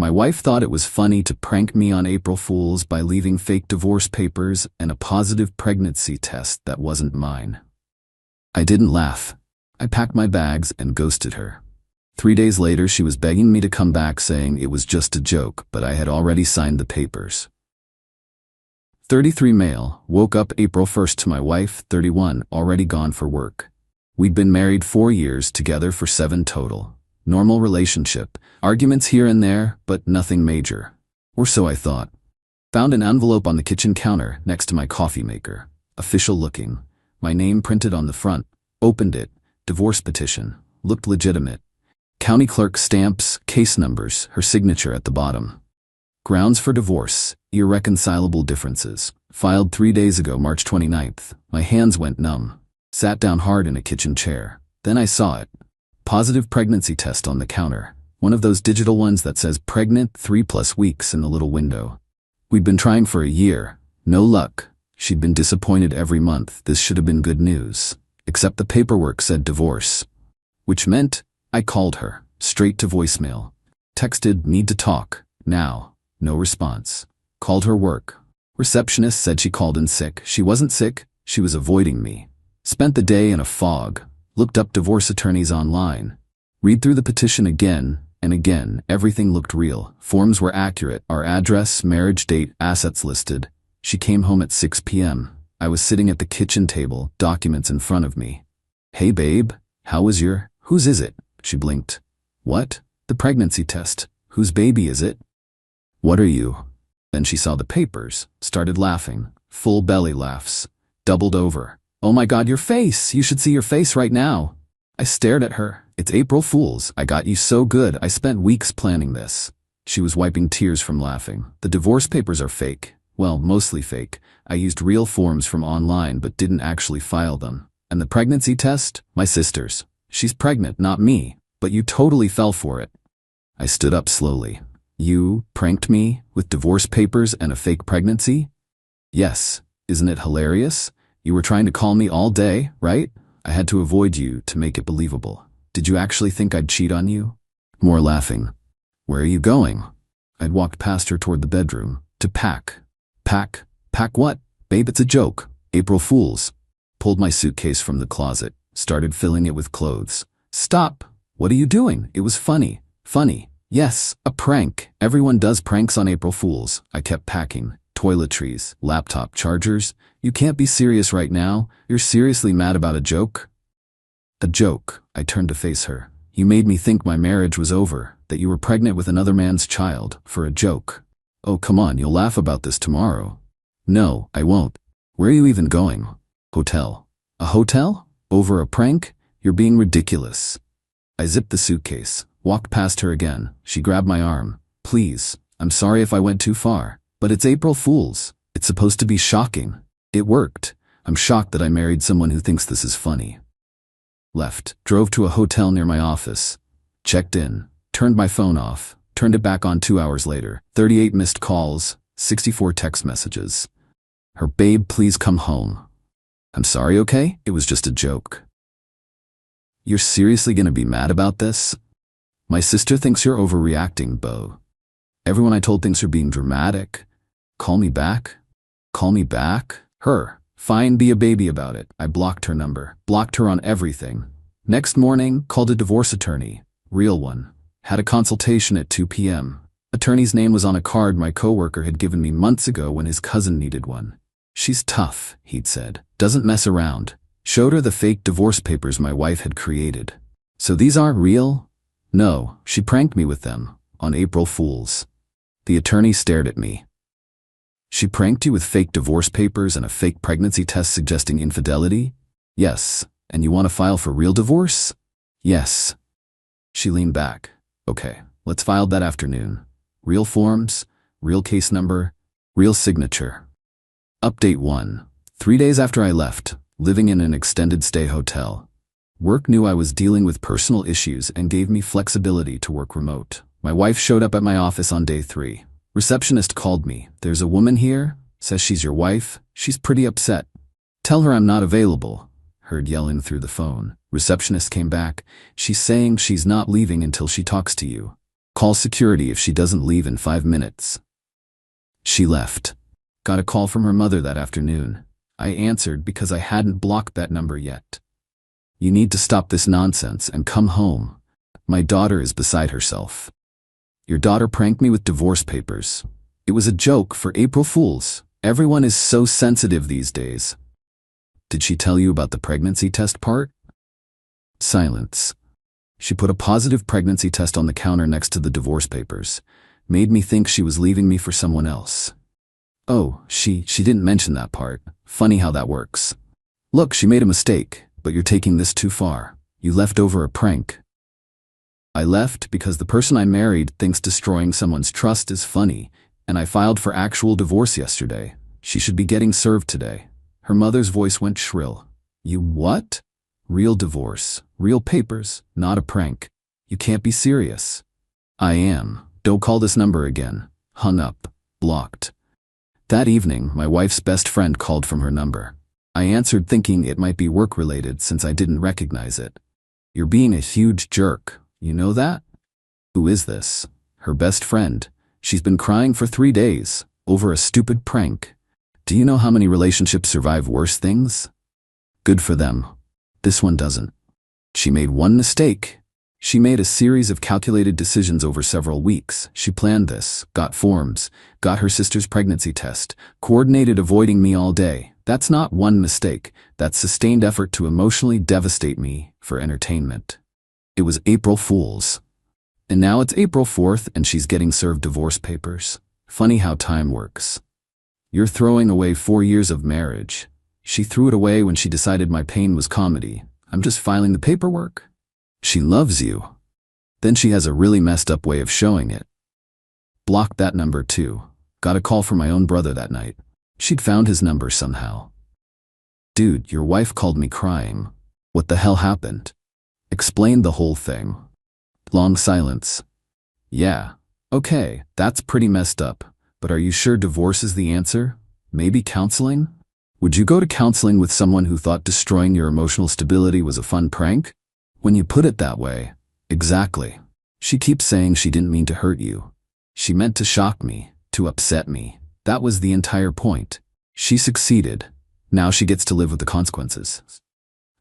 My wife thought it was funny to prank me on April Fools by leaving fake divorce papers and a positive pregnancy test that wasn't mine. I didn't laugh. I packed my bags and ghosted her. 3 days later, she was begging me to come back, saying it was just a joke, but I had already signed the papers. 33 male, woke up April 1st to my wife, 31, already gone for work. We'd been married 4 years, together for 7 total. Normal relationship, arguments here and there, but nothing major. Or so I thought. Found an envelope on the kitchen counter next to my coffee maker. Official looking. My name printed on the front. Opened it. Divorce petition. Looked legitimate. County clerk stamps, case numbers, her signature at the bottom. Grounds for divorce, irreconcilable differences. Filed 3 days ago, March 29th. My hands went numb. Sat down hard in a kitchen chair. Then I saw it. Positive pregnancy test on the counter. One of those digital ones that says pregnant 3+ weeks in the little window. We'd been trying for a year. No luck. She'd been disappointed every month. This should have been good news. Except the paperwork said divorce. Which meant I called her. Straight to voicemail. Texted, need to talk. Now. No response. Called her work. Receptionist said she called in sick. She wasn't sick. She was avoiding me. Spent the day in a fog. Looked up divorce attorneys online. Read through the petition again and again. Everything looked real. Forms were accurate. Our address, marriage date, assets listed. She came home at 6 p.m. I was sitting at the kitchen table, documents in front of me. Hey babe, how was your... Whose is it? She blinked. What? The pregnancy test. Whose baby is it? What are you? Then she saw the papers, started laughing. Full belly laughs. Doubled over. Oh my God, your face! You should see your face right now. I stared at her. It's April Fools. I got you so good. I spent weeks planning this. She was wiping tears from laughing. The divorce papers are fake. Well, mostly fake. I used real forms from online but didn't actually file them. And the pregnancy test? My sister's. She's pregnant, not me. But you totally fell for it. I stood up slowly. You pranked me with divorce papers and a fake pregnancy? Yes. Isn't it hilarious? You were trying to call me all day, right? I had to avoid you to make it believable. Did you actually think I'd cheat on you? More laughing. Where are you going? I'd walked past her toward the bedroom. To pack. Pack? Pack what? Babe, it's a joke. April Fools. Pulled my suitcase from the closet. Started filling it with clothes. Stop! What are you doing? It was funny. Funny. Yes, a prank. Everyone does pranks on April Fools. I kept packing. Toiletries, laptop chargers. You can't be serious right now. You're seriously mad about a joke? A joke. I turned to face her. You made me think my marriage was over, that you were pregnant with another man's child, for a joke. Oh, come on, you'll laugh about this tomorrow. No, I won't. Where are you even going? Hotel. A hotel? Over a prank? You're being ridiculous. I zipped the suitcase, walked past her again. She grabbed my arm. Please, I'm sorry if I went too far. But it's April Fools. It's supposed to be shocking. It worked. I'm shocked that I married someone who thinks this is funny. Left. Drove to a hotel near my office. Checked in. Turned my phone off. Turned it back on 2 hours later. 38 missed calls. 64 text messages. Her babe, please come home. I'm sorry, okay? It was just a joke. You're seriously gonna be mad about this? My sister thinks you're overreacting, Bo. Everyone I told thinks you're being dramatic. Call me back? Call me back? Her. Fine, be a baby about it. I blocked her number. Blocked her on everything. Next morning, called a divorce attorney. Real one. Had a consultation at 2 p.m. Attorney's name was on a card my coworker had given me months ago when his cousin needed one. She's tough, he'd said. Doesn't mess around. Showed her the fake divorce papers my wife had created. So these aren't real? No, she pranked me with them. On April Fools. The attorney stared at me. She pranked you with fake divorce papers and a fake pregnancy test suggesting infidelity? Yes. And you want to file for real divorce? Yes. She leaned back. Okay, let's file that afternoon. Real forms, real case number, real signature. Update 1. 3 days after I left, living in an extended stay hotel. Work knew I was dealing with personal issues and gave me flexibility to work remote. My wife showed up at my office on day 3. Receptionist called me. There's a woman here, says she's your wife. She's pretty upset. Tell her I'm not available. Heard yelling through the phone. Receptionist came back. She's saying she's not leaving until she talks to you. Call security if she doesn't leave in 5 minutes. She left. Got a call from her mother that afternoon. I answered because I hadn't blocked that number yet. You need to stop this nonsense and come home. My daughter is beside herself. Your daughter pranked me with divorce papers. It was a joke for April Fools. Everyone is so sensitive these days. Did she tell you about the pregnancy test part? Silence. She put a positive pregnancy test on the counter next to the divorce papers. Made me think she was leaving me for someone else. Oh, she didn't mention that part. Funny how that works. Look, she made a mistake, but you're taking this too far. You left over a prank. I left because the person I married thinks destroying someone's trust is funny, and I filed for actual divorce yesterday. She should be getting served today. Her mother's voice went shrill. You what? Real divorce, real papers, not a prank. You can't be serious. I am. Don't call this number again. Hung up. Blocked. That evening, my wife's best friend called from her number. I answered thinking it might be work-related since I didn't recognize it. You're being a huge jerk. You know that? Who is this? Her best friend. She's been crying for 3 days over a stupid prank. Do you know how many relationships survive worse things? Good for them. This one doesn't. She made one mistake. She made a series of calculated decisions over several weeks. She planned this, got forms, got her sister's pregnancy test, coordinated avoiding me all day. That's not one mistake. That's sustained effort to emotionally devastate me for entertainment. It was April Fools. And now it's April 4th and she's getting served divorce papers. Funny how time works. You're throwing away 4 years of marriage. She threw it away when she decided my pain was comedy. I'm just filing the paperwork. She loves you. Then she has a really messed up way of showing it. Blocked that number too. Got a call from my own brother that night. She'd found his number somehow. Dude, your wife called me crying. What the hell happened? Explained the whole thing. Long silence. Yeah, okay, that's pretty messed up. But are you sure divorce is the answer? Maybe counseling? Would you go to counseling with someone who thought destroying your emotional stability was a fun prank? When you put it that way, exactly. She keeps saying she didn't mean to hurt you. She meant to shock me, to upset me. That was the entire point. She succeeded. Now she gets to live with the consequences.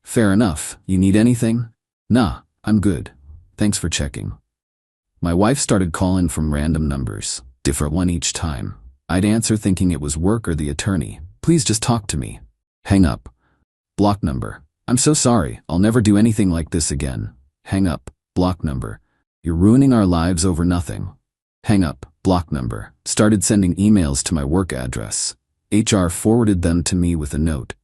Fair enough. You need anything? Nah, I'm good. Thanks for checking. My wife started calling from random numbers, different one each time. I'd answer thinking it was work or the attorney. Please just talk to me. Hang up. Block number. I'm so sorry. I'll never do anything like this again. Hang up. Block number. You're ruining our lives over nothing. Hang up. Block number. Started sending emails to my work address. HR forwarded them to me with a note.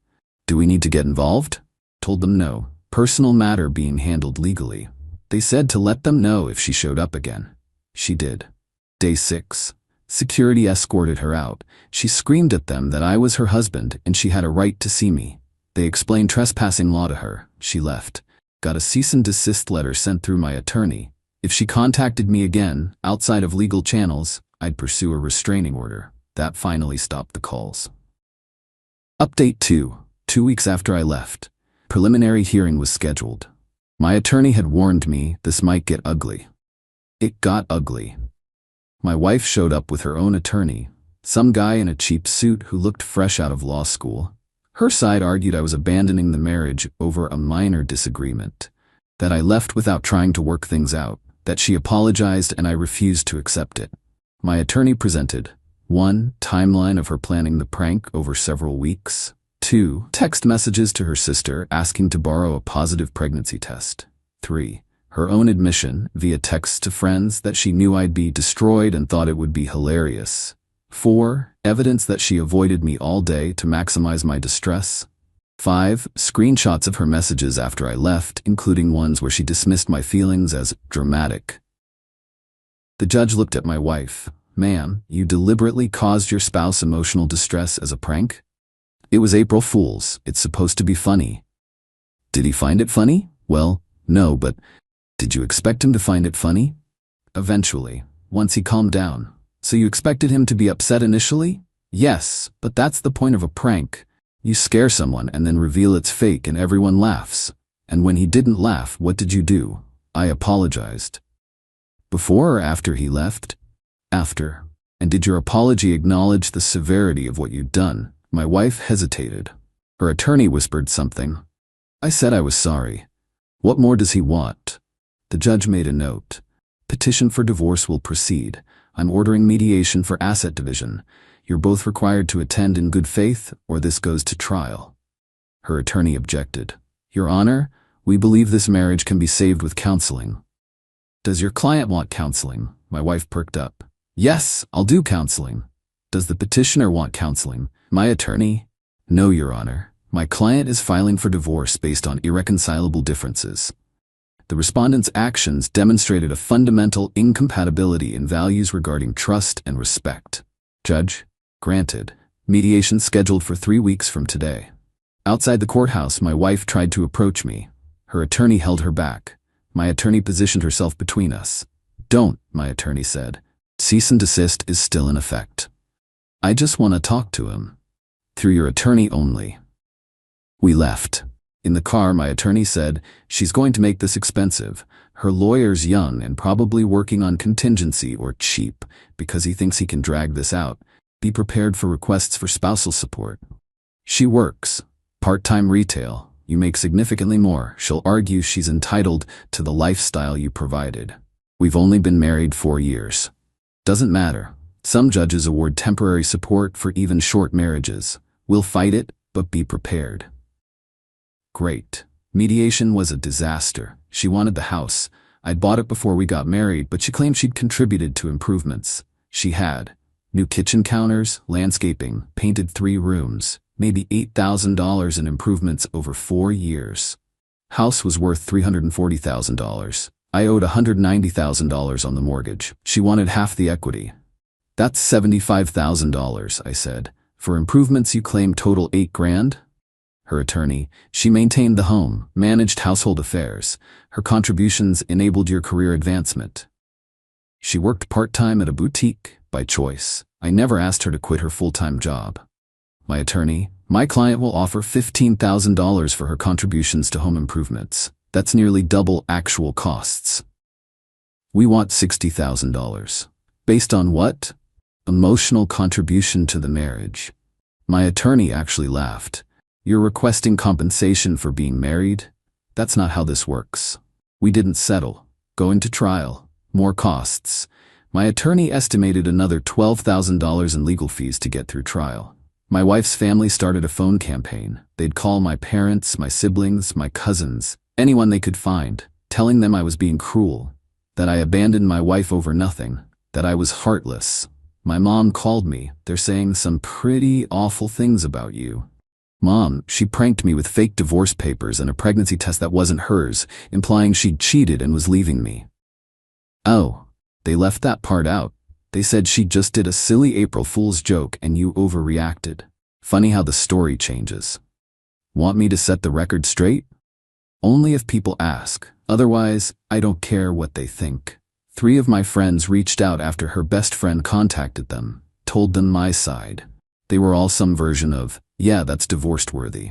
Do we need to get involved? Told them no. Personal matter being handled legally. They said to let them know if she showed up again. She did. Day 6. Security escorted her out. She screamed at them that I was her husband and she had a right to see me. They explained trespassing law to her. She left. Got a cease and desist letter sent through my attorney. If she contacted me again, outside of legal channels, I'd pursue a restraining order. That finally stopped the calls. Update 2. 2 weeks after I left. Preliminary hearing was scheduled. My attorney had warned me this might get ugly. It got ugly. My wife showed up with her own attorney, some guy in a cheap suit who looked fresh out of law school. Her side argued I was abandoning the marriage over a minor disagreement, that I left without trying to work things out, that she apologized and I refused to accept it. My attorney presented 1. Timeline of her planning the prank over several weeks. 2. Text messages to her sister asking to borrow a positive pregnancy test. 3. Her own admission via texts to friends that she knew I'd be destroyed and thought it would be hilarious. 4. Evidence that she avoided me all day to maximize my distress. 5. Screenshots of her messages after I left, including ones where she dismissed my feelings as dramatic. The judge looked at my wife. Ma'am, you deliberately caused your spouse emotional distress as a prank? It was April Fools. It's supposed to be funny. Did he find it funny? Well, no, but did you expect him to find it funny? Eventually, once he calmed down. So you expected him to be upset initially? Yes, but that's the point of a prank. You scare someone and then reveal it's fake and everyone laughs. And when he didn't laugh, what did you do? I apologized. Before or after he left? After. And did your apology acknowledge the severity of what you'd done? My wife hesitated. Her attorney whispered something. I said I was sorry. What more does he want? The judge made a note. Petition for divorce will proceed. I'm ordering mediation for asset division. You're both required to attend in good faith, or this goes to trial. Her attorney objected. Your Honor, we believe this marriage can be saved with counseling. Does your client want counseling? My wife perked up. Yes, I'll do counseling. Does the petitioner want counseling? My attorney? No, Your Honor. My client is filing for divorce based on irreconcilable differences. The respondent's actions demonstrated a fundamental incompatibility in values regarding trust and respect. Judge, granted. Mediation scheduled for 3 weeks from today. Outside the courthouse, my wife tried to approach me. Her attorney held her back. My attorney positioned herself between us. Don't, my attorney said. Cease and desist is still in effect. I just want to talk to him. Through your attorney only. We left. In the car, my attorney said, she's going to make this expensive. Her lawyer's young and probably working on contingency or cheap because he thinks he can drag this out. Be prepared for requests for spousal support. She works. Part-time retail. You make significantly more. She'll argue she's entitled to the lifestyle you provided. We've only been married 4 years. Doesn't matter. Some judges award temporary support for even short marriages. We'll fight it, but be prepared. Great. Mediation was a disaster. She wanted the house. I'd bought it before we got married, but she claimed she'd contributed to improvements. She had. New kitchen counters, landscaping, painted 3 rooms, maybe $8,000 in improvements over 4 years. House was worth $340,000. I owed $190,000 on the mortgage. She wanted half the equity. That's $75,000, I said. For improvements you claim total $8,000? Her attorney, she maintained the home, managed household affairs. Her contributions enabled your career advancement. She worked part-time at a boutique, by choice. I never asked her to quit her full-time job. My attorney, my client will offer $15,000 for her contributions to home improvements. That's nearly double actual costs. We want $60,000. Based on what? Emotional contribution to the marriage. My attorney actually laughed. You're requesting compensation for being married? That's not how this works. We didn't settle. Going to trial. More costs. My attorney estimated another $12,000 in legal fees to get through trial. My wife's family started a phone campaign. They'd call my parents, my siblings, my cousins, anyone they could find, telling them I was being cruel, that I abandoned my wife over nothing, that I was heartless. My mom called me. They're saying some pretty awful things about you. Mom, she pranked me with fake divorce papers and a pregnancy test that wasn't hers, implying she'd cheated and was leaving me. Oh, they left that part out. They said she just did a silly April Fool's joke and you overreacted. Funny how the story changes. Want me to set the record straight? Only if people ask. Otherwise, I don't care what they think. 3 of my friends reached out after her best friend contacted them, told them my side. They were all some version of, yeah, that's divorce-worthy.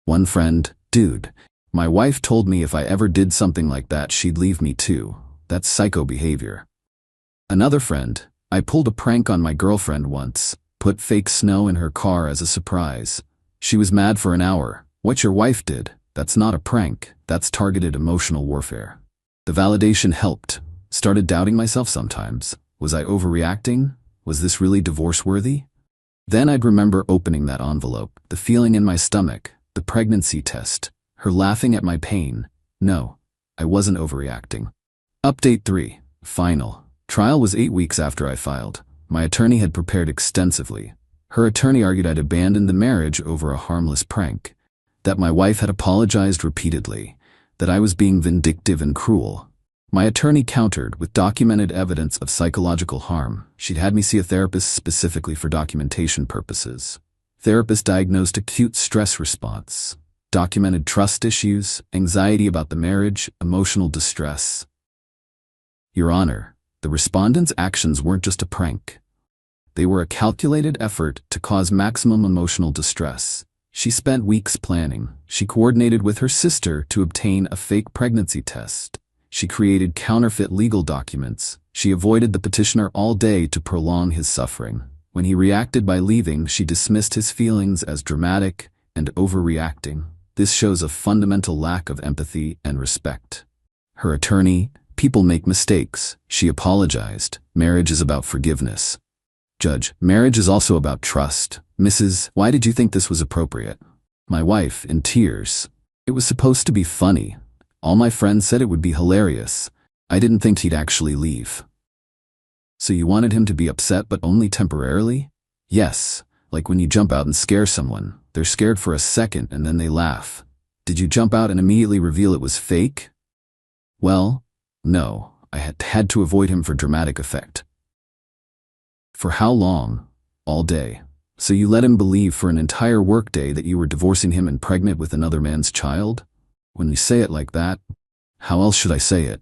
One friend, dude, my wife told me if I ever did something like that, she'd leave me too. That's psycho behavior. Another friend, I pulled a prank on my girlfriend once, put fake snow in her car as a surprise. She was mad for an hour. What your wife did, that's not a prank, that's targeted emotional warfare. The validation helped. Started doubting myself sometimes. Was I overreacting? Was this really divorce-worthy? Then I'd remember opening that envelope, the feeling in my stomach, the pregnancy test, her laughing at my pain. No, I wasn't overreacting. Update 3. Final. Trial was 8 weeks after I filed. My attorney had prepared extensively. Her attorney argued I'd abandoned the marriage over a harmless prank, that my wife had apologized repeatedly, that I was being vindictive and cruel. My attorney countered with documented evidence of psychological harm. She'd had me see a therapist specifically for documentation purposes. Therapist diagnosed acute stress response, documented trust issues, anxiety about the marriage, emotional distress. Your Honor, the respondent's actions weren't just a prank. They were a calculated effort to cause maximum emotional distress. She spent weeks planning. She coordinated with her sister to obtain a fake pregnancy test. She created counterfeit legal documents. She avoided the petitioner all day to prolong his suffering. When he reacted by leaving, she dismissed his feelings as dramatic and overreacting. This shows a fundamental lack of empathy and respect. Her attorney, people make mistakes. She apologized. Marriage is about forgiveness. Judge, marriage is also about trust. Mrs., why did you think this was appropriate? My wife, in tears. It was supposed to be funny. All my friends said it would be hilarious. I didn't think he'd actually leave. So you wanted him to be upset but only temporarily? Yes, like when you jump out and scare someone. They're scared for a second and then they laugh. Did you jump out and immediately reveal it was fake? Well, no, I had to avoid him for dramatic effect. For how long? All day. So you let him believe for an entire workday that you were divorcing him and pregnant with another man's child? When you say it like that, how else should I say it?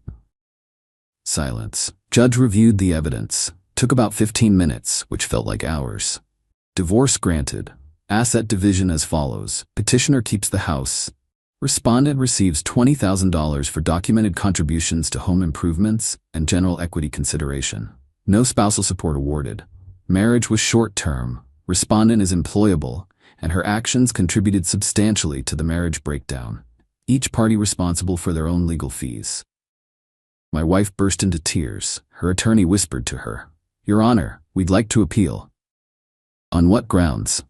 Silence. Judge reviewed the evidence. Took about 15 minutes, which felt like hours. Divorce granted. Asset division as follows. Petitioner keeps the house. Respondent receives $20,000 for documented contributions to home improvements and general equity consideration. No spousal support awarded. Marriage was short-term. Respondent is employable, and her actions contributed substantially to the marriage breakdown. Each party responsible for their own legal fees. My wife burst into tears. Her attorney whispered to her, "Your Honor, we'd like to appeal." On what grounds?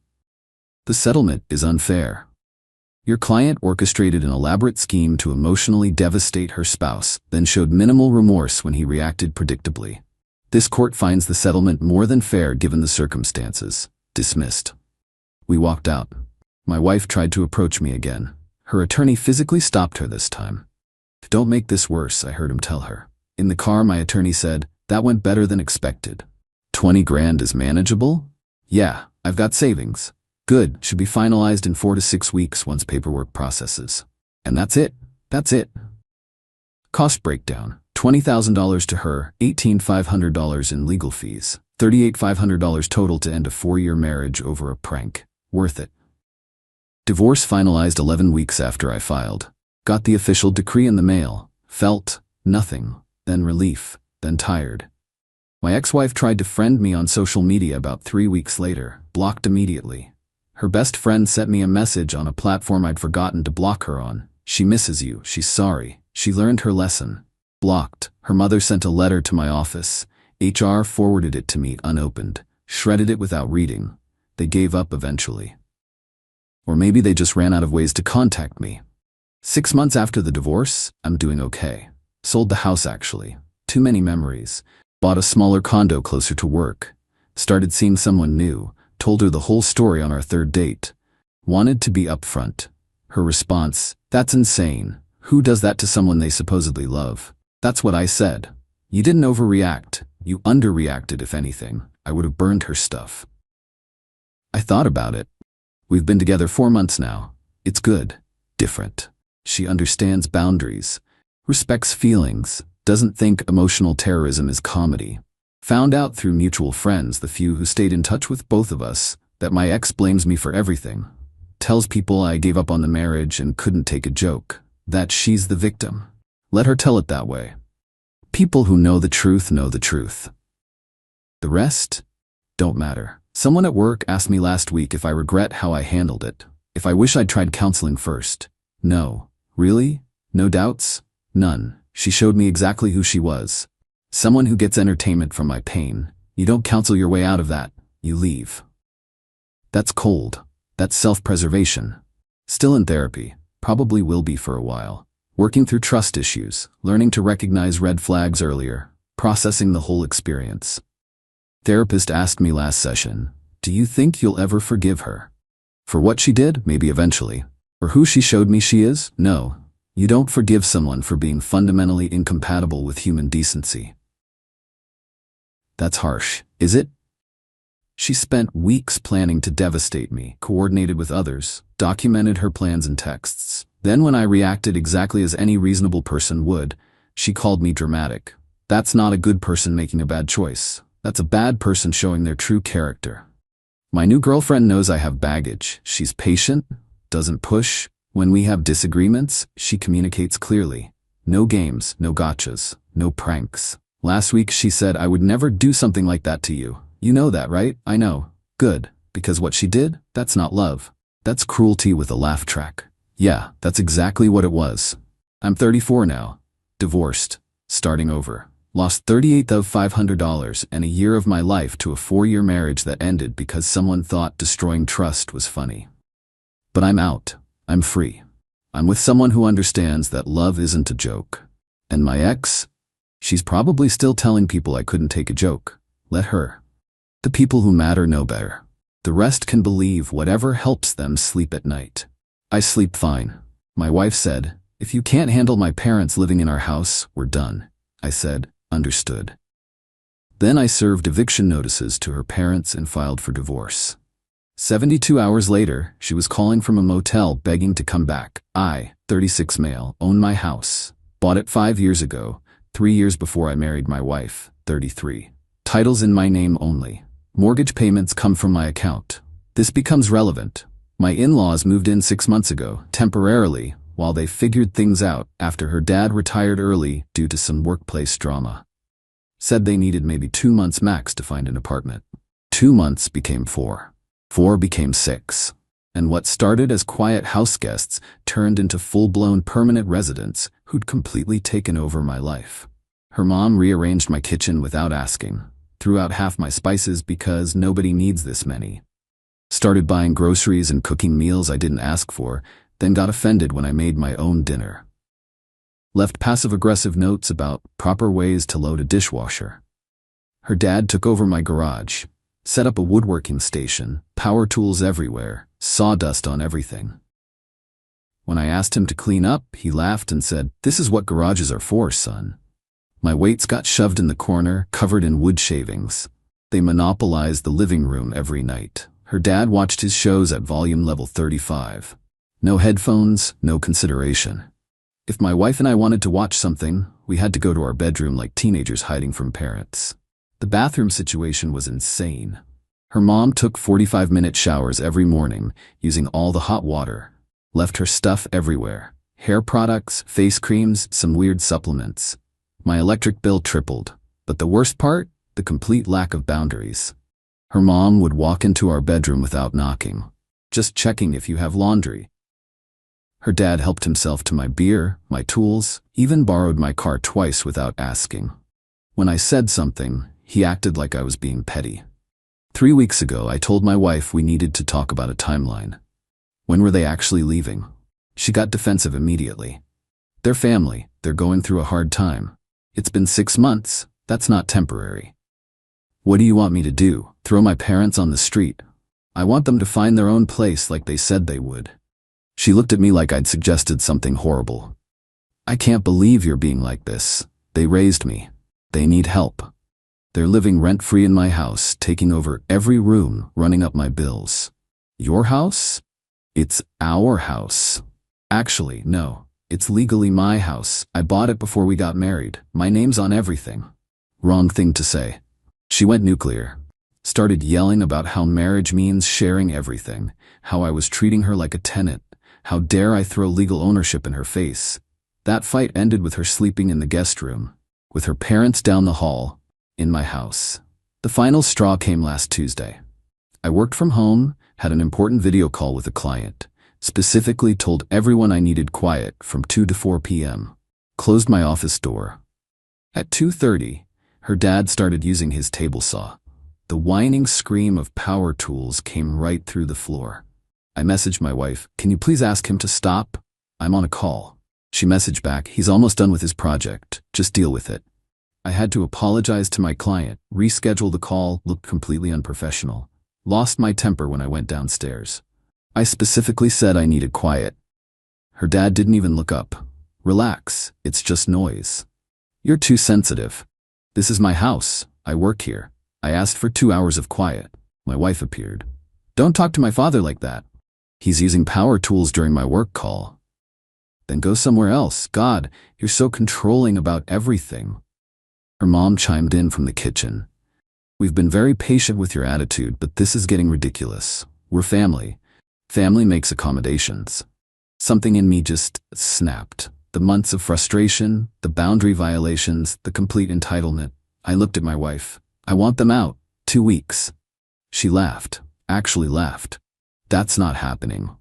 The settlement is unfair. Your client orchestrated an elaborate scheme to emotionally devastate her spouse, then showed minimal remorse when he reacted predictably. This court finds the settlement more than fair given the circumstances. Dismissed. We walked out. My wife tried to approach me again. Her attorney physically stopped her this time. "Don't make this worse," I heard him tell her. In the car, my attorney said, "That went better than expected." 20 grand is manageable? Yeah, I've got savings. Good, should be finalized in 4 to 6 weeks once paperwork processes. And that's it. That's it. Cost breakdown. $20,000 to her, $18,500 in legal fees, $38,500 total to end a 4-year marriage over a prank. Worth it. Divorce finalized 11 weeks after I filed. Got the official decree in the mail. Felt nothing, then relief, then tired. My ex-wife tried to friend me on social media about 3 weeks later, blocked immediately. Her best friend sent me a message on a platform I'd forgotten to block her on. She misses you, she's sorry, she learned her lesson. Blocked. Her mother sent a letter to my office. HR forwarded it to me unopened, shredded it without reading. They gave up eventually. Or maybe they just ran out of ways to contact me. 6 months after the divorce, I'm doing okay. Sold the house actually. Too many memories. Bought a smaller condo closer to work. Started seeing someone new. Told her the whole story on our 3rd date. Wanted to be upfront. Her response, "That's insane. Who does that to someone they supposedly love?" That's what I said. You didn't overreact. You underreacted, if anything. I would have burned her stuff. I thought about it. We've been together 4 months now. It's good. Different. She understands boundaries. Respects feelings. Doesn't think emotional terrorism is comedy. Found out through mutual friends, the few who stayed in touch with both of us, that my ex blames me for everything. Tells people I gave up on the marriage and couldn't take a joke. That she's the victim. Let her tell it that way. People who know the truth know the truth. The rest don't matter. Someone at work asked me last week if I regret how I handled it. If I wish I'd tried counseling first. No. Really? No doubts? None. She showed me exactly who she was. Someone who gets entertainment from my pain. You don't counsel your way out of that. You leave. That's cold. That's self-preservation. Still in therapy. Probably will be for a while. Working through trust issues, learning to recognize red flags earlier, processing the whole experience. Therapist asked me last session, "Do you think you'll ever forgive her?" For what she did? Maybe eventually. For who she showed me she is? No. You don't forgive someone for being fundamentally incompatible with human decency. That's harsh, is it? She spent weeks planning to devastate me, coordinated with others, documented her plans in texts. Then when I reacted exactly as any reasonable person would, she called me dramatic. That's not a good person making a bad choice. That's a bad person showing their true character. My new girlfriend knows I have baggage. She's patient, doesn't push. When we have disagreements, she communicates clearly. No games, no gotchas, no pranks. Last week she said I would never do something like that to you. You know that, right? I know. Good. Because what she did, that's not love. That's cruelty with a laugh track. Yeah, that's exactly what it was. I'm 34 now. Divorced. Starting over. Lost $38,500 and a year of my life to a 4-year marriage that ended because someone thought destroying trust was funny. But I'm out. I'm free. I'm with someone who understands that love isn't a joke. And my ex? She's probably still telling people I couldn't take a joke. Let her. The people who matter know better. The rest can believe whatever helps them sleep at night. I sleep fine. My wife said, if you can't handle my parents living in our house, we're done. I said, understood. Then I served eviction notices to her parents and filed for divorce. 72 hours later, she was calling from a motel begging to come back. I, 36 male, own my house. Bought it 5 years ago, 3 years before I married my wife, 33. Titles in my name only. Mortgage payments come from my account. This becomes relevant. My in-laws moved in 6 months ago, temporarily, while they figured things out after her dad retired early due to some workplace drama. Said they needed maybe 2 months max to find an apartment. 2 months became 4. 4 became 6. And what started as quiet house guests turned into full-blown permanent residents who'd completely taken over my life. Her mom rearranged my kitchen without asking, threw out half my spices because nobody needs this many. Started buying groceries and cooking meals I didn't ask for, then got offended when I made my own dinner. Left passive-aggressive notes about proper ways to load a dishwasher. Her dad took over my garage, set up a woodworking station, power tools everywhere, sawdust on everything. When I asked him to clean up, he laughed and said, "This is what garages are for, son." My weights got shoved in the corner, covered in wood shavings. They monopolized the living room every night. Her dad watched his shows at volume level 35. No headphones, no consideration. If my wife and I wanted to watch something, we had to go to our bedroom like teenagers hiding from parents. The bathroom situation was insane. Her mom took 45-minute showers every morning, using all the hot water. Left her stuff everywhere. Hair products, face creams, some weird supplements. My electric bill tripled. But the worst part? The complete lack of boundaries. Her mom would walk into our bedroom without knocking. Just checking if you have laundry. Her dad helped himself to my beer, my tools, even borrowed my car twice without asking. When I said something, he acted like I was being petty. 3 weeks ago, I told my wife we needed to talk about a timeline. When were they actually leaving? She got defensive immediately. They're family, they're going through a hard time. It's been 6 months, that's not temporary. What do you want me to do? Throw my parents on the street? I want them to find their own place like they said they would. She looked at me like I'd suggested something horrible. I can't believe you're being like this. They raised me. They need help. They're living rent-free in my house, taking over every room, running up my bills. Your house? It's our house. Actually, no. It's legally my house. I bought it before we got married. My name's on everything. Wrong thing to say. She went nuclear. Started yelling about how marriage means sharing everything, how I was treating her like a tenant, how dare I throw legal ownership in her face. That fight ended with her sleeping in the guest room, with her parents down the hall, in my house. The final straw came last Tuesday. I worked from home, had an important video call with a client, specifically told everyone I needed quiet from 2 to 4 p.m. Closed my office door. At 2:30, her dad started using his table saw. The whining scream of power tools came right through the floor. I messaged my wife, "Can you please ask him to stop? I'm on a call." She messaged back, "He's almost done with his project. Just deal with it." I had to apologize to my client, reschedule the call, looked completely unprofessional. Lost my temper when I went downstairs. I specifically said I needed quiet. Her dad didn't even look up. "Relax, it's just noise. You're too sensitive. This is my house. I work here. I asked for 2 hours of quiet." My wife appeared. "Don't talk to my father like that. He's using power tools during my work call." "Then go somewhere else. God, you're so controlling about everything." Her mom chimed in from the kitchen. "We've been very patient with your attitude, but this is getting ridiculous. We're family. Family makes accommodations." Something in me just snapped. The months of frustration, the boundary violations, the complete entitlement. I looked at my wife. I want them out. 2 weeks. She laughed. Actually laughed. That's not happening.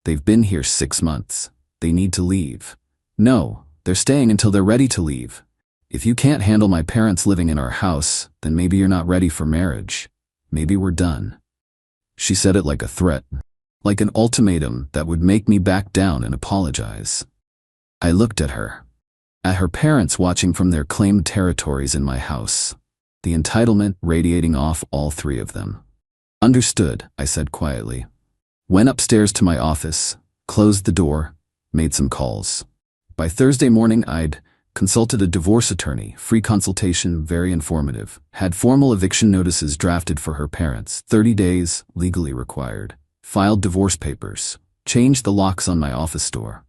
They've been here 6 months. They need to leave. No, they're staying until they're ready to leave. If you can't handle my parents living in our house, then maybe you're not ready for marriage. Maybe we're done. She said it like a threat, like an ultimatum that would make me back down and apologize. I looked at her parents watching from their claimed territories in my house, the entitlement radiating off all 3 of them. Understood, I said quietly. Went upstairs to my office, closed the door, made some calls. By Thursday morning, I'd consulted a divorce attorney, free consultation, very informative. Had formal eviction notices drafted for her parents, 30 days, legally required. Filed divorce papers. Changed the locks on my office door.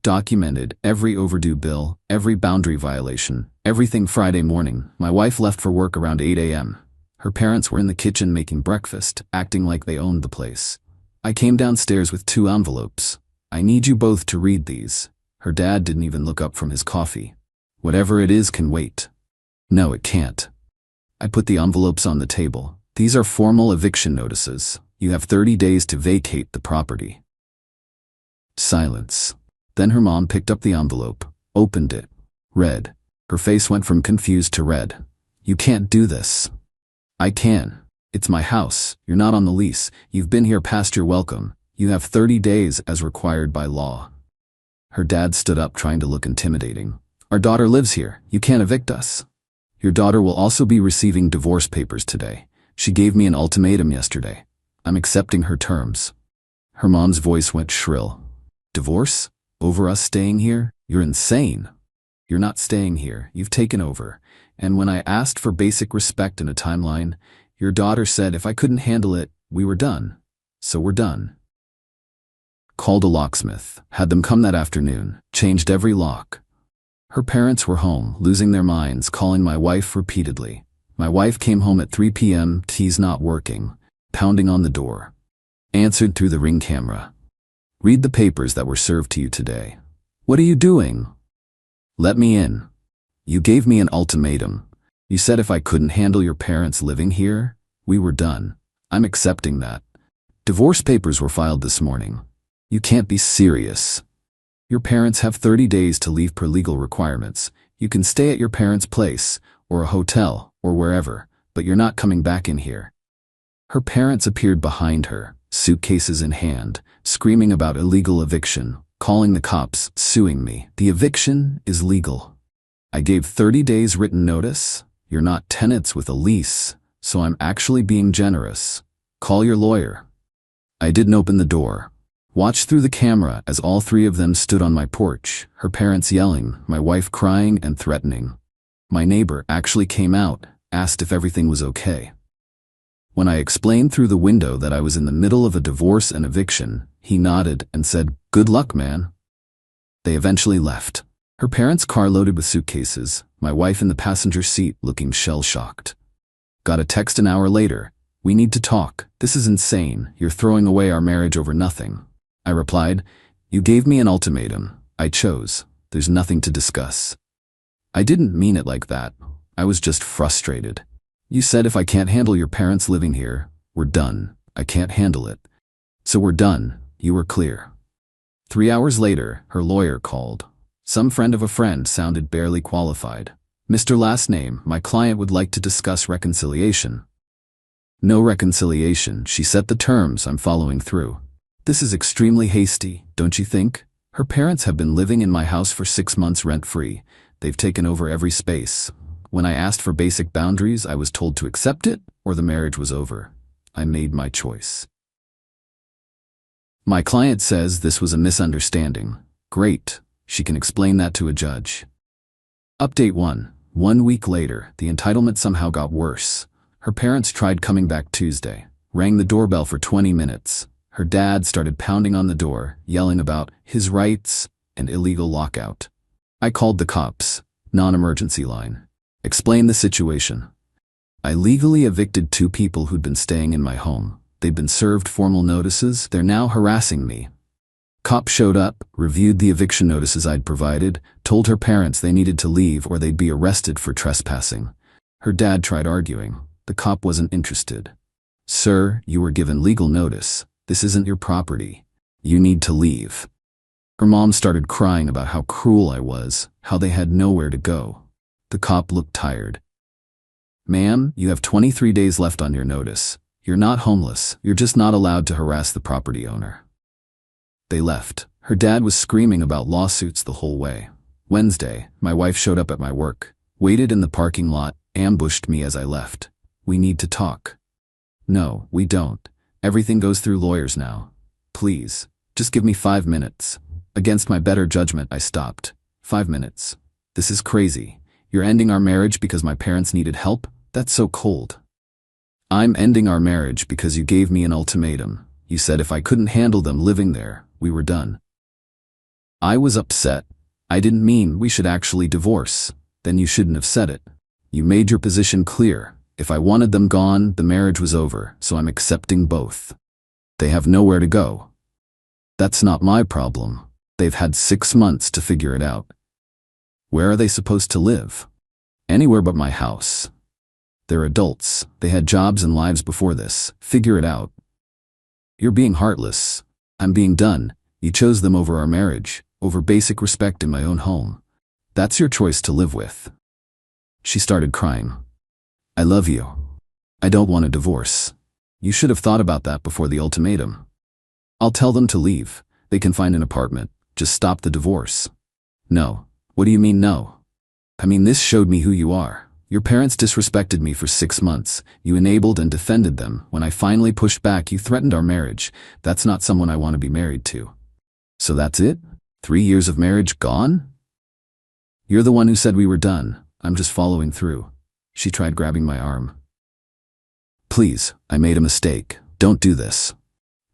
Documented every overdue bill, every boundary violation, everything. Friday morning, my wife left for work around 8 a.m. Her parents were in the kitchen making breakfast, acting like they owned the place. I came downstairs with 2 envelopes. I need you both to read these. Her dad didn't even look up from his coffee. Whatever it is can wait. No, it can't. I put the envelopes on the table. These are formal eviction notices. You have 30 days to vacate the property. Silence. Then her mom picked up the envelope, opened it, read. Her face went from confused to red. You can't do this. I can. It's my house. You're not on the lease. You've been here past your welcome. You have 30 days as required by law. Her dad stood up, trying to look intimidating. Our daughter lives here. You can't evict us. Your daughter will also be receiving divorce papers today. She gave me an ultimatum yesterday. I'm accepting her terms. Her mom's voice went shrill. Divorce? Over us staying here? You're insane. You're not staying here. You've taken over. And when I asked for basic respect and a timeline, your daughter said if I couldn't handle it, we were done. So we're done. Called a locksmith. Had them come that afternoon. Changed every lock. Her parents were home, losing their minds, calling my wife repeatedly. My wife came home at 3 p.m., T's not working, pounding on the door. Answered through the Ring camera. Read the papers that were served to you today. What are you doing? Let me in. You gave me an ultimatum. You said if I couldn't handle your parents living here, we were done. I'm accepting that. Divorce papers were filed this morning. You can't be serious. Your parents have 30 days to leave per legal requirements. You can stay at your parents' place, or a hotel, or wherever, but you're not coming back in here. Her parents appeared behind her, suitcases in hand, screaming about illegal eviction, calling the cops, suing me. The eviction is legal. I gave 30 days written notice. You're not tenants with a lease, so I'm actually being generous. Call your lawyer. I didn't open the door. Watched through the camera as all 3 of them stood on my porch, her parents yelling, my wife crying and threatening. My neighbor actually came out, asked if everything was okay. When I explained through the window that I was in the middle of a divorce and eviction, he nodded and said, "Good luck, man." They eventually left. Her parents' car loaded with suitcases, my wife in the passenger seat looking shell-shocked. Got a text an hour later. We need to talk. This is insane. You're throwing away our marriage over nothing. I replied, you gave me an ultimatum. I chose. There's nothing to discuss. I didn't mean it like that. I was just frustrated. You said if I can't handle your parents living here, we're done. I can't handle it. So we're done. You were clear. 3 hours later, her lawyer called. Some friend of a friend sounded barely qualified. Mr. Last Name, my client would like to discuss reconciliation. No reconciliation. She set the terms. I'm following through. This is extremely hasty, don't you think? Her parents have been living in my house for 6 months rent-free. They've taken over every space. When I asked for basic boundaries, I was told to accept it or the marriage was over. I made my choice. My client says this was a misunderstanding. Great. She can explain that to a judge. Update 1. 1 week later, the entitlement somehow got worse. Her parents tried coming back Tuesday. Rang the doorbell for 20 minutes. Her dad started pounding on the door, yelling about his rights and illegal lockout. I called the cops, non-emergency line. Explained the situation. I legally evicted 2 people who'd been staying in my home. They'd been served formal notices. They're now harassing me. Cop showed up, reviewed the eviction notices I'd provided, told her parents they needed to leave or they'd be arrested for trespassing. Her dad tried arguing. The cop wasn't interested. "Sir, you were given legal notice. This isn't your property. You need to leave." Her mom started crying about how cruel I was, how they had nowhere to go. The cop looked tired. "Ma'am, you have 23 days left on your notice. You're not homeless. You're just not allowed to harass the property owner." They left. Her dad was screaming about lawsuits the whole way. Wednesday, my wife showed up at my work, waited in the parking lot, ambushed me as I left. "We need to talk." "No, we don't. Everything goes through lawyers now. Please, just give me 5 minutes." Against my better judgment, I stopped. 5 minutes. This is crazy. You're ending our marriage because my parents needed help? That's so cold. I'm ending our marriage because you gave me an ultimatum. You said if I couldn't handle them living there, we were done. I was upset. I didn't mean we should actually divorce. Then you shouldn't have said it. You made your position clear. If I wanted them gone, the marriage was over, so I'm accepting both. They have nowhere to go. That's not my problem. They've had 6 months to figure it out. Where are they supposed to live? Anywhere but my house. They're adults. They had jobs and lives before this. Figure it out. You're being heartless. I'm being done. You chose them over our marriage, over basic respect in my own home. That's your choice to live with. She started crying. I love you. I don't want a divorce. You should have thought about that before the ultimatum. I'll tell them to leave. They can find an apartment. Just stop the divorce. No. What do you mean no? I mean, this showed me who you are. Your parents disrespected me for 6 months. You enabled and defended them. When I finally pushed back, you threatened our marriage. That's not someone I want to be married to. So that's it? 3 years of marriage gone? You're the one who said we were done. I'm just following through. She tried grabbing my arm. Please, I made a mistake. Don't do this.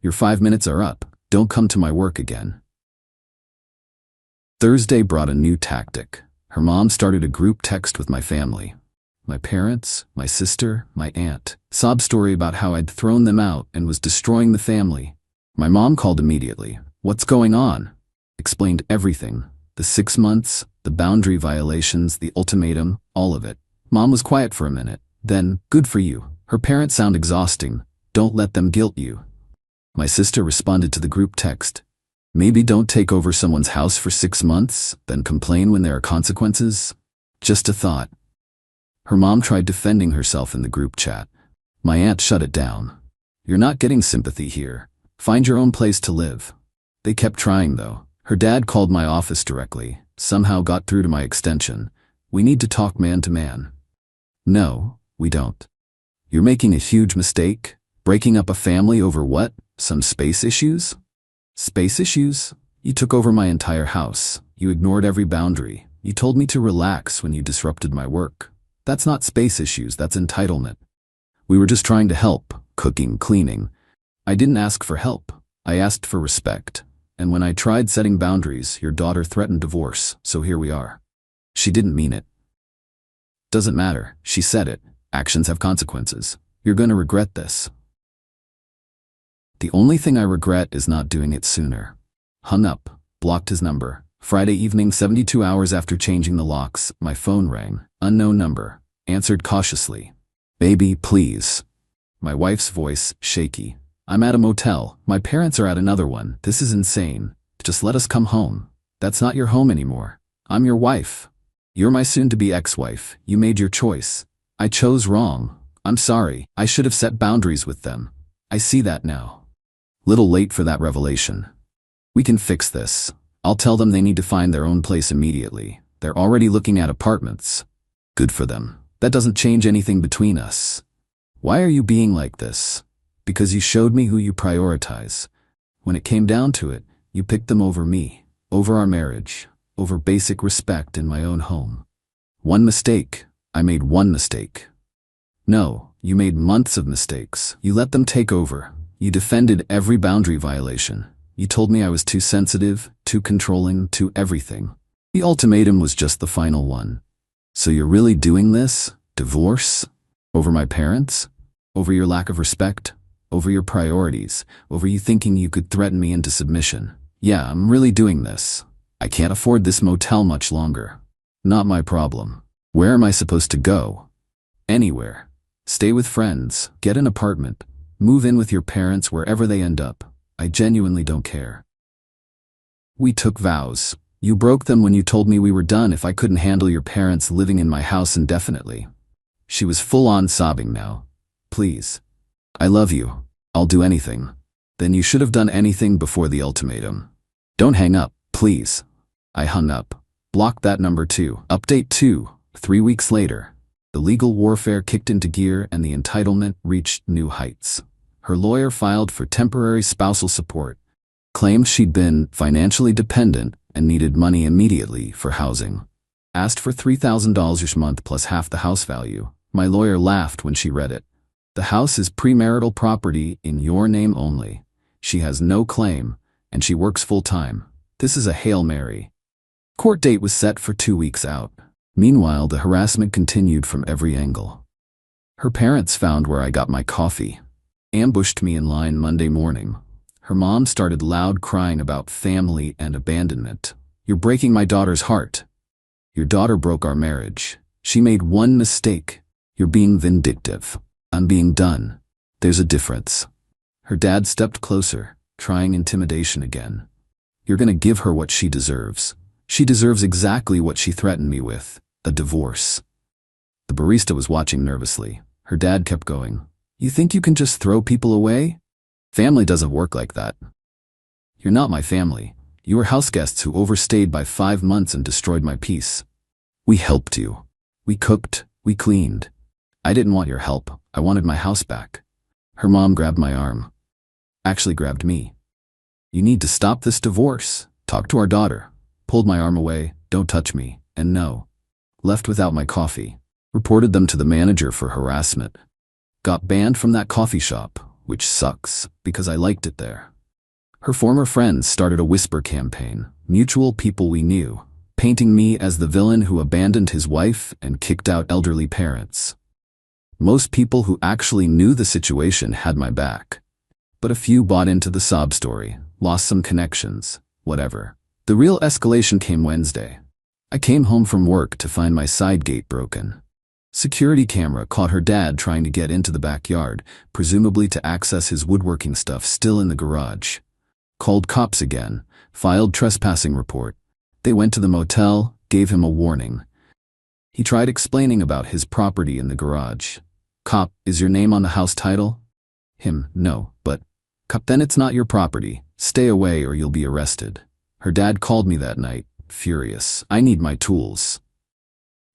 Your 5 minutes are up. Don't come to my work again. Thursday brought a new tactic. Her mom started a group text with my family. My parents, my sister, my aunt. Sob story about how I'd thrown them out and was destroying the family. My mom called immediately. What's going on? Explained everything. The 6 months, the boundary violations, the ultimatum, all of it. Mom was quiet for a minute. Then, good for you. Her parents sound exhausting. Don't let them guilt you. My sister responded to the group text. Maybe don't take over someone's house for 6 months, then complain when there are consequences. Just a thought. Her mom tried defending herself in the group chat. My aunt shut it down. You're not getting sympathy here. Find your own place to live. They kept trying though. Her dad called my office directly, somehow got through to my extension. We need to talk man to man. No, we don't. You're making a huge mistake. Breaking up a family over what? Some space issues? Space issues? You took over my entire house. You ignored every boundary. You told me to relax when you disrupted my work. That's not space issues, that's entitlement. We were just trying to help, cooking, cleaning. I didn't ask for help. I asked for respect. And when I tried setting boundaries, your daughter threatened divorce, so here we are. She didn't mean it. Doesn't matter. She said it. Actions have consequences. You're gonna regret this. The only thing I regret is not doing it sooner. Hung up, blocked his number. Friday evening, 72 hours after changing the locks, my phone rang. Unknown number. Answered cautiously. Baby, please. My wife's voice, shaky. I'm at a motel. My parents are at another one. This is insane. Just let us come home. That's not your home anymore. I'm your wife. You're my soon-to-be ex-wife. You made your choice. I chose wrong. I'm sorry. I should have set boundaries with them. I see that now. Little late for that revelation. We can fix this. I'll tell them they need to find their own place immediately. They're already looking at apartments. Good for them. That doesn't change anything between us. Why are you being like this? Because you showed me who you prioritize. When it came down to it, you picked them over me, over our marriage, over basic respect in my own home. One mistake. I made one mistake. No, you made months of mistakes. You let them take over. You defended every boundary violation. You told me I was too sensitive, too controlling, too everything. The ultimatum was just the final one. So you're really doing this? Divorce? Over my parents? Over your lack of respect? Over your priorities? Over you thinking you could threaten me into submission? Yeah, I'm really doing this. I can't afford this motel much longer. Not my problem. Where am I supposed to go? Anywhere. Stay with friends, get an apartment, move in with your parents wherever they end up. I genuinely don't care. We took vows. You broke them when you told me we were done if I couldn't handle your parents living in my house indefinitely. She was full-on sobbing now. Please. I love you. I'll do anything. Then you should have done anything before the ultimatum. Don't hang up, please. I hung up. Blocked that number too. Update 2. 3 weeks later. The legal warfare kicked into gear and the entitlement reached new heights. Her lawyer filed for temporary spousal support, claimed she'd been financially dependent and needed money immediately for housing. Asked for $3,000 each month plus half the house value. My lawyer laughed when she read it. The house is premarital property in your name only. She has no claim, and she works full-time. This is a Hail Mary. Court date was set for 2 weeks out. Meanwhile, the harassment continued from every angle. Her parents found where I got my coffee, ambushed me in line Monday morning. Her mom started loud crying about family and abandonment. You're breaking my daughter's heart. Your daughter broke our marriage. She made one mistake. You're being vindictive. I'm being done. There's a difference. Her dad stepped closer, trying intimidation again. You're gonna give her what she deserves. She deserves exactly what she threatened me with, a divorce. The barista was watching nervously. Her dad kept going. You think you can just throw people away? Family doesn't work like that. You're not my family. You were house guests who overstayed by 5 months and destroyed my peace. We helped you. We cooked. We cleaned. I didn't want your help. I wanted my house back. Her mom grabbed my arm. Actually grabbed me. You need to stop this divorce. Talk to our daughter. Pulled my arm away. Don't touch me. And no. Left without my coffee. Reported them to the manager for harassment. Got banned from that coffee shop, which sucks, because I liked it there. Her former friends started a whisper campaign, mutual people we knew, painting me as the villain who abandoned his wife and kicked out elderly parents. Most people who actually knew the situation had my back. But a few bought into the sob story, lost some connections, whatever. The real escalation came Wednesday. I came home from work to find my side gate broken. Security camera caught her dad trying to get into the backyard, presumably to access his woodworking stuff still in the garage. Called cops again, filed trespassing report. They went to the motel, gave him a warning. He tried explaining about his property in the garage. Cop, is your name on the house title? Him, no, but. Cop, then it's not your property. Stay away or you'll be arrested. Her dad called me that night, furious. I need my tools.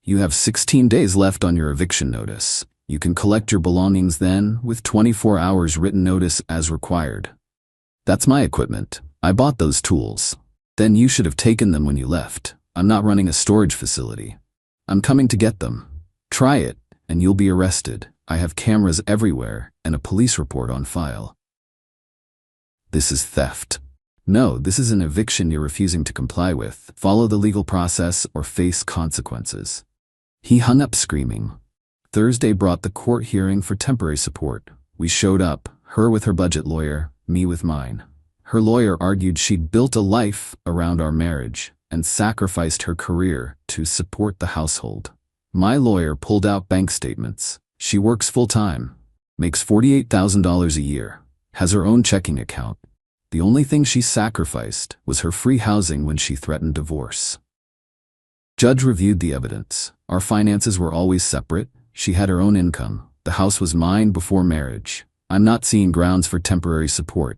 You have 16 days left on your eviction notice. You can collect your belongings then, with 24 hours written notice as required. That's my equipment. I bought those tools. Then you should have taken them when you left. I'm not running a storage facility. I'm coming to get them. Try it, and you'll be arrested. I have cameras everywhere and a police report on file. This is theft. No, this is an eviction you're refusing to comply with. Follow the legal process or face consequences. He hung up screaming. Thursday brought the court hearing for temporary support. We showed up, her with her budget lawyer, me with mine. Her lawyer argued she'd built a life around our marriage and sacrificed her career to support the household. My lawyer pulled out bank statements. She works full-time, makes $48,000 a year, has her own checking account. The only thing she sacrificed was her free housing when she threatened divorce. Judge reviewed the evidence. Our finances were always separate. She had her own income. The house was mine before marriage. I'm not seeing grounds for temporary support.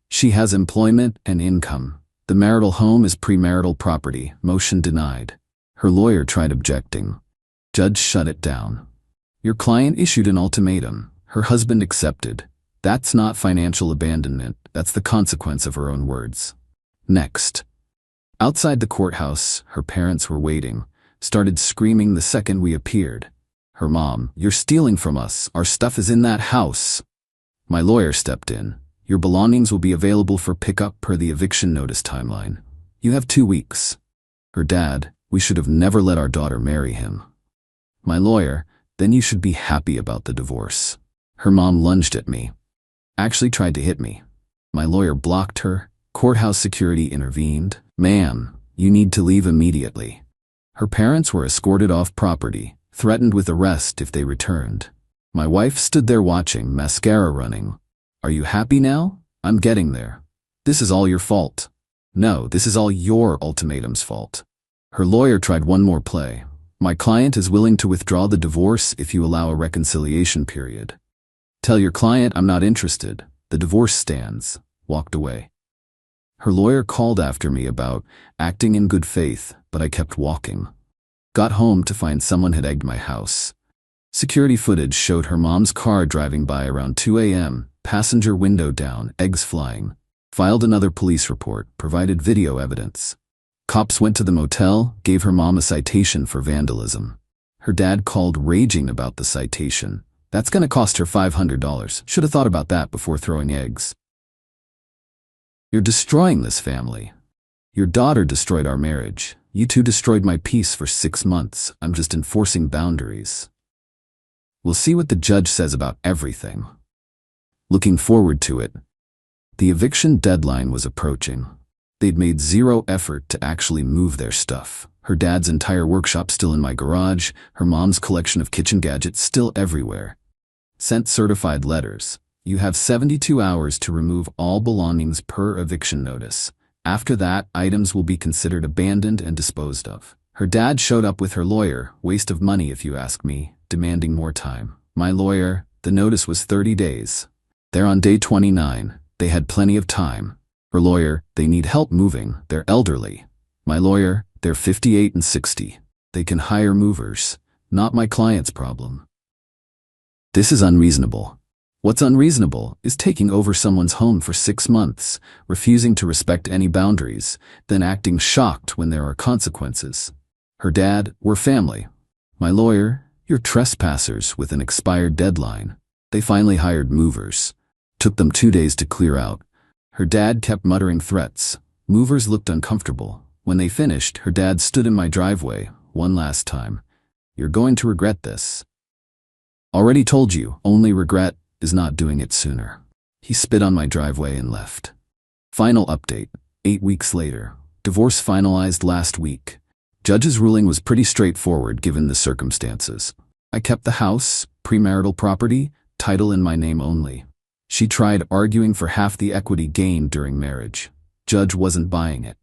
She has employment and income. The marital home is premarital property. Motion denied. Her lawyer tried objecting. Judge shut it down. Your client issued an ultimatum. Her husband accepted. That's not financial abandonment. That's the consequence of her own words. Next. Outside the courthouse, her parents were waiting, started screaming the second we appeared. Her mom, you're stealing from us. Our stuff is in that house. My lawyer stepped in. Your belongings will be available for pickup per the eviction notice timeline. You have 2 weeks. Her dad, we should have never let our daughter marry him. My lawyer, then you should be happy about the divorce. Her mom lunged at me. Actually tried to hit me. My lawyer blocked her, Courthouse security intervened. "Ma'am, you need to leave immediately." Her parents were escorted off property, threatened with arrest if they returned. My wife stood there watching, mascara running. "Are you happy now? I'm getting there. This is all your fault." "No, this is all your ultimatum's fault." Her lawyer tried one more play. "My client is willing to withdraw the divorce if you allow a reconciliation period." "Tell your client I'm not interested. The divorce stands." Walked away. Her lawyer called after me about acting in good faith, but I kept walking. Got home to find someone had egged my house. Security footage showed her mom's car driving by around 2 a.m., passenger window down, eggs flying. Filed another police report, provided video evidence. Cops went to the motel, gave her mom a citation for vandalism. Her dad called raging about the citation. "That's gonna cost her $500. Should have thought about that before throwing eggs." "You're destroying this family. Your daughter destroyed our marriage. You two destroyed my peace for 6 months. I'm just enforcing boundaries." We'll see what the judge says about everything. Looking forward to it. The eviction deadline was approaching. They'd made zero effort to actually move their stuff. Her dad's entire workshop still in my garage, her mom's collection of kitchen gadgets still everywhere. Sent certified letters. "You have 72 hours to remove all belongings per eviction notice. After that, items will be considered abandoned and disposed of." Her dad showed up with her lawyer, waste of money if you ask me, demanding more time. My lawyer, the notice was 30 days. They're on day 29. They had plenty of time. Her lawyer, they need help moving. They're elderly. My lawyer, they're 58 and 60. They can hire movers. Not my client's problem. This is unreasonable. What's unreasonable is taking over someone's home for 6 months, refusing to respect any boundaries, then acting shocked when there are consequences. Her dad, we're family. My lawyer, you're trespassers with an expired deadline. They finally hired movers. Took them 2 days to clear out. Her dad kept muttering threats. Movers looked uncomfortable. When they finished, her dad stood in my driveway, one last time. "You're going to regret this. Already told you, only regret is not doing it sooner." He spit on my driveway and left. Final update, 8 weeks later. Divorce finalized last week. Judge's ruling was pretty straightforward given the circumstances. I kept the house, premarital property, title in my name only. She tried arguing for half the equity gained during marriage. Judge wasn't buying it.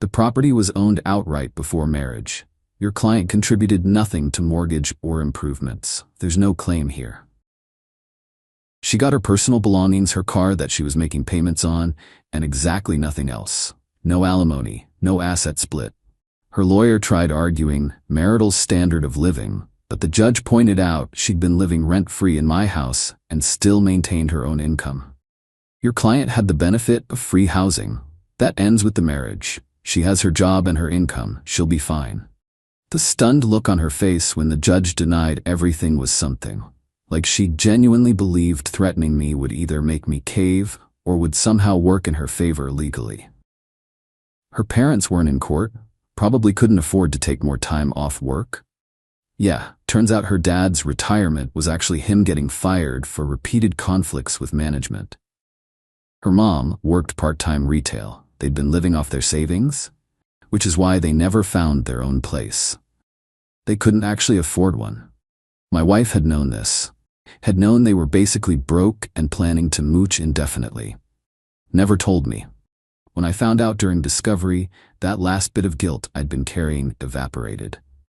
The property was owned outright before marriage. Your client contributed nothing to mortgage or improvements. There's no claim here. She got her personal belongings, her car that she was making payments on, and exactly nothing else. No alimony, no asset split. Her lawyer tried arguing marital standard of living, but the judge pointed out she'd been living rent-free in my house and still maintained her own income. Your client had the benefit of free housing. That ends with the marriage. She has her job and her income. She'll be fine. The stunned look on her face when the judge denied everything was something. Like she genuinely believed threatening me would either make me cave or would somehow work in her favor legally. Her parents weren't in court. Probably couldn't afford to take more time off work. Yeah, turns out her dad's retirement was actually him getting fired for repeated conflicts with management. Her mom worked part-time retail. They'd been living off their savings, which is why they never found their own place. They couldn't actually afford one. My wife had known this, had known they were basically broke and planning to mooch indefinitely. Never told me. When I found out during discovery, that last bit of guilt I'd been carrying evaporated.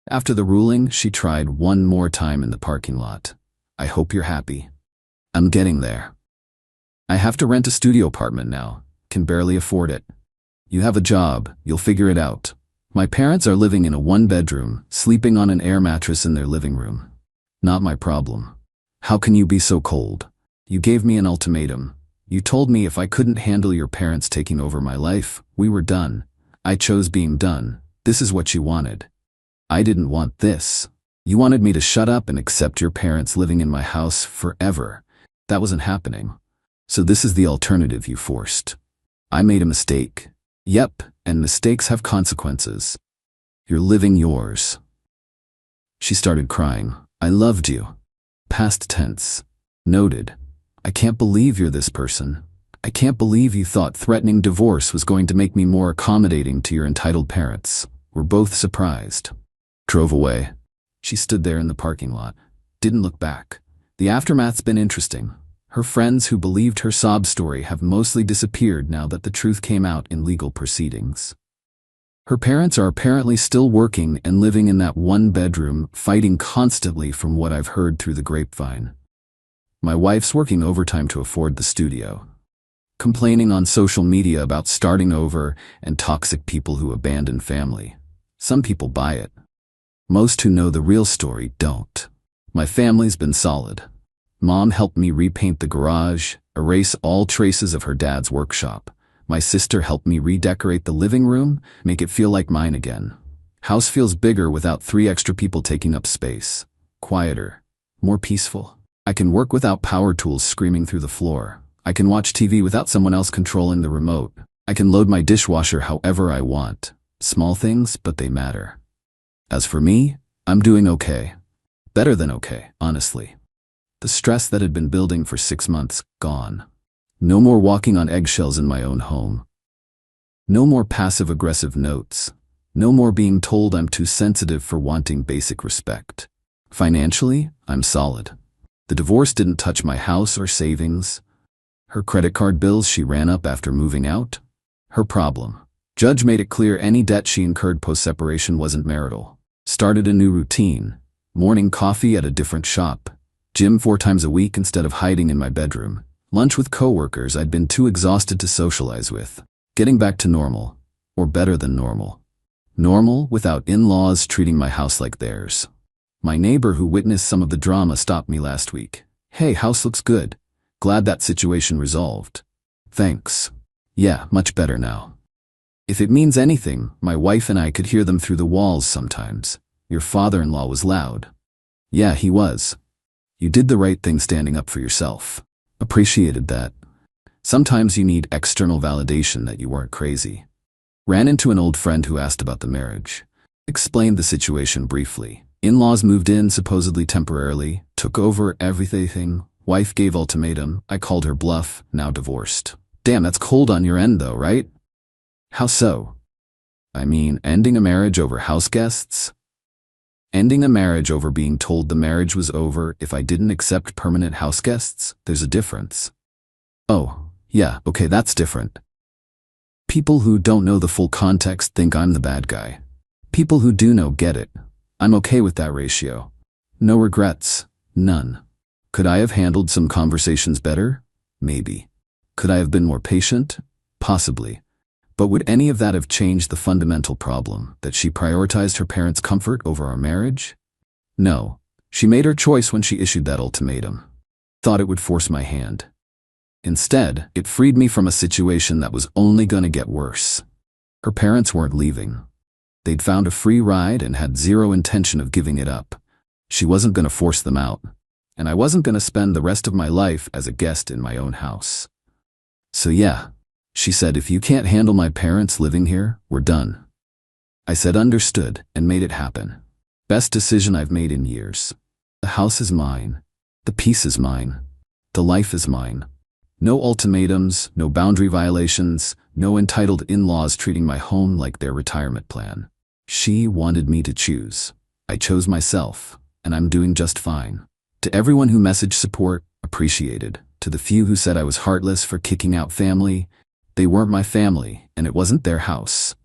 After the ruling, she tried one more time in the parking lot. "I hope you're happy." I'm getting there. I have to rent a studio apartment now. Can barely afford it. You have a job. You'll figure it out. My parents are living in a 1-bedroom, sleeping on an air mattress in their living room. Not my problem. How can you be so cold? You gave me an ultimatum. You told me if I couldn't handle your parents taking over my life, we were done. I chose being done. This is what you wanted. I didn't want this. You wanted me to shut up and accept your parents living in my house forever. That wasn't happening. So this is the alternative you forced. I made a mistake. Yep, and mistakes have consequences. You're living yours. She started crying. I loved you. Past tense. Noted. I can't believe you're this person. I can't believe you thought threatening divorce was going to make me more accommodating to your entitled parents. We're both surprised. Drove away. She stood there in the parking lot. Didn't look back. The aftermath's been interesting. Her friends who believed her sob story have mostly disappeared now that the truth came out in legal proceedings. Her parents are apparently still working and living in that one bedroom, fighting constantly from what I've heard through the grapevine. My wife's working overtime to afford the studio. Complaining on social media about starting over and toxic people who abandon family. Some people buy it. Most who know the real story don't. My family's been solid. Mom helped me repaint the garage, erase all traces of her dad's workshop. My sister helped me redecorate the living room, make it feel like mine again. House feels bigger without 3 extra people taking up space. Quieter. More peaceful. I can work without power tools screaming through the floor. I can watch TV without someone else controlling the remote. I can load my dishwasher however I want. Small things, but they matter. As for me, I'm doing okay. Better than okay, honestly. The stress that had been building for 6 months, gone. No more walking on eggshells in my own home. No more passive-aggressive notes. No more being told I'm too sensitive for wanting basic respect. Financially, I'm solid. The divorce didn't touch my house or savings. Her credit card bills she ran up after moving out? Her problem. Judge made it clear any debt she incurred post-separation wasn't marital. Started a new routine. Morning coffee at a different shop. Gym 4 times a week instead of hiding in my bedroom. Lunch with coworkers I'd been too exhausted to socialize with. Getting back to normal. Or better than normal. Normal without in-laws treating my house like theirs. My neighbor who witnessed some of the drama stopped me last week. Hey, house looks good. Glad that situation resolved. Thanks. Yeah, much better now. If it means anything, my wife and I could hear them through the walls sometimes. Your father-in-law was loud. Yeah, he was. You did the right thing standing up for yourself. Appreciated that. Sometimes you need external validation that you weren't crazy. Ran into an old friend who asked about the marriage. Explained the situation briefly. In-laws moved in supposedly temporarily, took over everything. Wife gave ultimatum. I called her bluff, now divorced. Damn, that's cold on your end though, right? How so? I mean, ending a marriage over house guests? Ending a marriage over being told the marriage was over if I didn't accept permanent house guests? There's a difference. Oh, yeah, okay, that's different. People who don't know the full context think I'm the bad guy. People who do know get it. I'm okay with that ratio. No regrets. None. Could I have handled some conversations better? Maybe. Could I have been more patient? Possibly. But would any of that have changed the fundamental problem, that she prioritized her parents' comfort over our marriage? No. She made her choice when she issued that ultimatum. Thought it would force my hand. Instead, it freed me from a situation that was only gonna get worse. Her parents weren't leaving. They'd found a free ride and had zero intention of giving it up. She wasn't gonna force them out. And I wasn't gonna spend the rest of my life as a guest in my own house. So yeah. She said, if you can't handle my parents living here, we're done. I said understood and made it happen. Best decision I've made in years. The house is mine. The peace is mine. The life is mine. No ultimatums, no boundary violations, no entitled in-laws treating my home like their retirement plan. She wanted me to choose. I chose myself, and I'm doing just fine. To everyone who messaged support, appreciated. To the few who said I was heartless for kicking out family, they weren't my family, and it wasn't their house.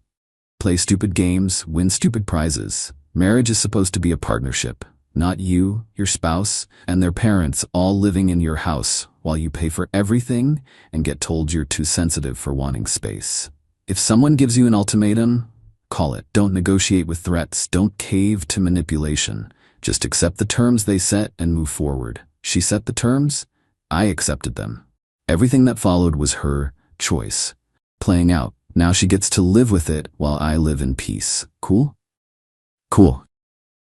Play stupid games, win stupid prizes. Marriage is supposed to be a partnership, not you, your spouse, and their parents all living in your house while you pay for everything and get told you're too sensitive for wanting space. If someone gives you an ultimatum, call it. Don't negotiate with threats. Don't cave to manipulation. Just accept the terms they set and move forward. She set the terms. I accepted them. Everything that followed was her choice. Playing out. Now she gets to live with it while I live in peace. Cool? Cool.